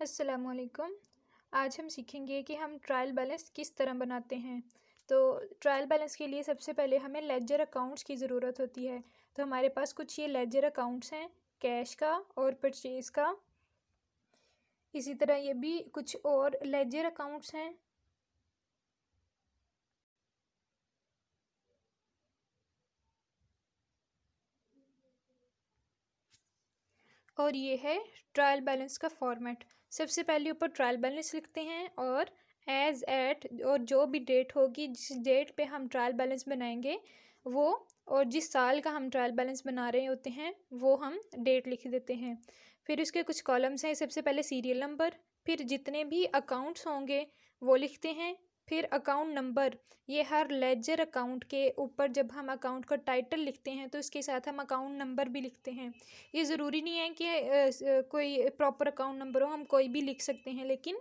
अस्सलामुअलैकुम। आज हम सीखेंगे कि हम ट्रायल बैलेंस किस तरह बनाते हैं। तो ट्रायल बैलेंस के लिए सबसे पहले हमें लेजर अकाउंट्स की ज़रूरत होती है। तो हमारे पास कुछ ये लेजर अकाउंट्स हैं, कैश का और परचेज़ का। इसी तरह ये भी कुछ और लेजर अकाउंट्स हैं। और ये है ट्रायल बैलेंस का फॉर्मेट। सबसे पहले ऊपर ट्रायल बैलेंस लिखते हैं और एज एट, और जो भी डेट होगी, जिस डेट पे हम ट्रायल बैलेंस बनाएंगे वो, और जिस साल का हम ट्रायल बैलेंस बना रहे होते हैं वो हम डेट लिख देते हैं। फिर उसके कुछ कॉलम्स हैं। सबसे पहले सीरियल नंबर, फिर जितने भी अकाउंट्स होंगे वो लिखते हैं, फिर अकाउंट नंबर। ये हर लेजर अकाउंट के ऊपर जब हम अकाउंट का टाइटल लिखते हैं तो इसके साथ हम अकाउंट नंबर भी लिखते हैं। ये ज़रूरी नहीं है कि कोई प्रॉपर अकाउंट नंबर हो, हम कोई भी लिख सकते हैं, लेकिन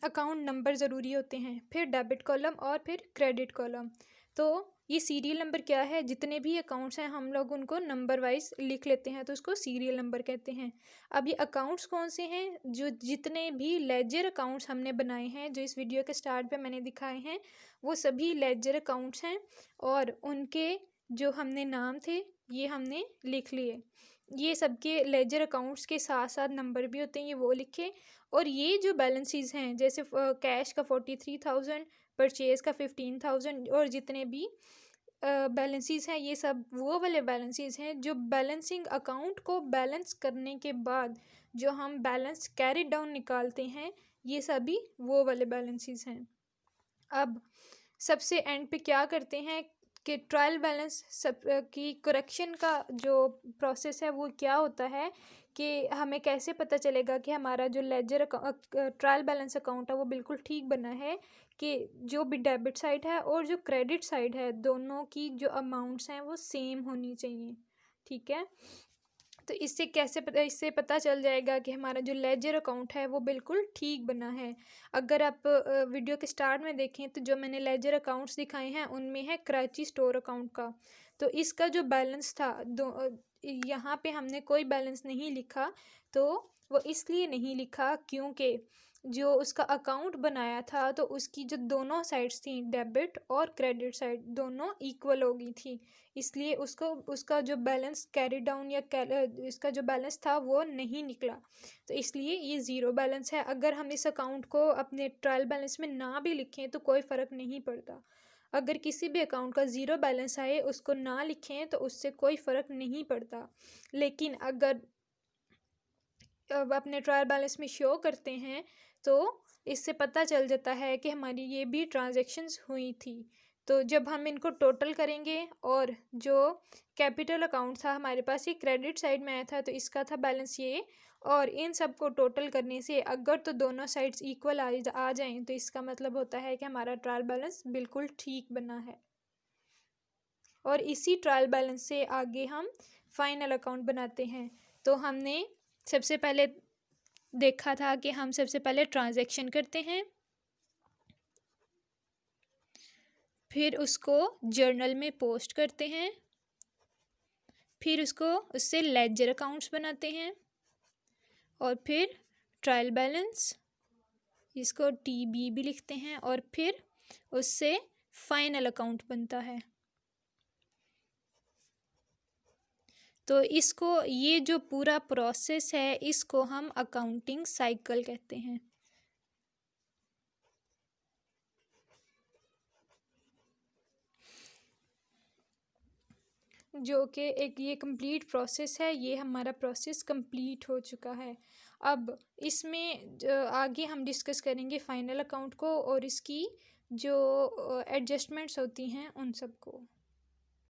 अकाउंट नंबर ज़रूरी होते हैं। फिर डेबिट कॉलम और फिर क्रेडिट कॉलम। तो ये सीरियल नंबर क्या है, जितने भी अकाउंट्स हैं हम लोग उनको नंबर वाइज लिख लेते हैं, तो उसको सीरियल नंबर कहते हैं। अब ये अकाउंट्स कौन से हैं, जो जितने भी लेजर अकाउंट्स हमने बनाए हैं, जो इस वीडियो के स्टार्ट पे मैंने दिखाए हैं, वो सभी लेजर अकाउंट्स हैं। और उनके जो हमने नाम थे ये हमने लिख लिए। ये सबके लेजर अकाउंट्स के साथ साथ नंबर भी होते हैं, ये वो लिखे। और ये जो बैलेंसेस हैं, जैसे कैश का 43,000, परचेज़ का 15,000, और जितने भी बैलेंसेस हैं, ये सब वो वाले बैलेंसेस हैं जो बैलेंसिंग अकाउंट को बैलेंस करने के बाद जो हम बैलेंस कैरी डाउन निकालते हैं, ये सभी वो वाले बैलेंसेस हैं। अब सबसे एंड पे क्या करते हैं कि ट्रायल बैलेंस सब की करेक्शन का जो प्रोसेस है वो क्या होता है, कि हमें कैसे पता चलेगा कि हमारा जो लेजर ट्रायल बैलेंस अकाउंट है वो बिल्कुल ठीक बना है, कि जो भी डेबिट साइड है और जो क्रेडिट साइड है दोनों की जो अमाउंट्स हैं वो सेम होनी चाहिए। ठीक है। तो इससे पता चल जाएगा कि हमारा जो लेजर अकाउंट है वो बिल्कुल ठीक बना है। अगर आप वीडियो के स्टार्ट में देखें तो जो मैंने लेजर अकाउंट्स दिखाए हैं उनमें है कराची स्टोर अकाउंट का। तो इसका जो बैलेंस था यहाँ पे हमने कोई बैलेंस नहीं लिखा। तो वो इसलिए नहीं लिखा क्योंकि जो उसका अकाउंट बनाया था तो उसकी जो दोनों साइड्स थी, डेबिट और क्रेडिट साइड, दोनों इक्वल हो गई थी। इसलिए उसको उसका जो बैलेंस कैरी डाउन या इसका जो बैलेंस था वो नहीं निकला। तो इसलिए ये ज़ीरो बैलेंस है। अगर हम इस अकाउंट को अपने ट्रायल बैलेंस में ना भी लिखें तो कोई फ़र्क नहीं पड़ता। अगर किसी भी अकाउंट का ज़ीरो बैलेंस आए उसको ना लिखें तो उससे कोई फ़र्क नहीं पड़ता। लेकिन अगर अब अपने ट्रायल बैलेंस में शो करते हैं तो इससे पता चल जाता है कि हमारी ये भी ट्रांजैक्शंस हुई थी। तो जब हम इनको टोटल करेंगे, और जो कैपिटल अकाउंट था हमारे पास ये क्रेडिट साइड में आया था तो इसका था बैलेंस ये, और इन सब को टोटल करने से अगर तो दोनों साइड्स इक्वल आ जाएं तो इसका मतलब होता है कि हमारा ट्रायल बैलेंस बिल्कुल ठीक बना है। और इसी ट्रायल बैलेंस से आगे हम फाइनल अकाउंट बनाते हैं। तो हमने सबसे पहले देखा था कि हम सबसे पहले ट्रांजैक्शन करते हैं, फिर उसको जर्नल में पोस्ट करते हैं, फिर उससे लेजर अकाउंट्स बनाते हैं, और फिर ट्रायल बैलेंस, इसको टीबी भी लिखते हैं, और फिर उससे फाइनल अकाउंट बनता है। तो इसको, ये जो पूरा प्रोसेस है इसको हम अकाउंटिंग साइकिल कहते हैं। जो कि एक ये कंप्लीट प्रोसेस है, ये हमारा प्रोसेस कंप्लीट हो चुका है। अब इसमें आगे हम डिस्कस करेंगे फाइनल अकाउंट को और इसकी जो एडजस्टमेंट्स होती हैं उन सब को।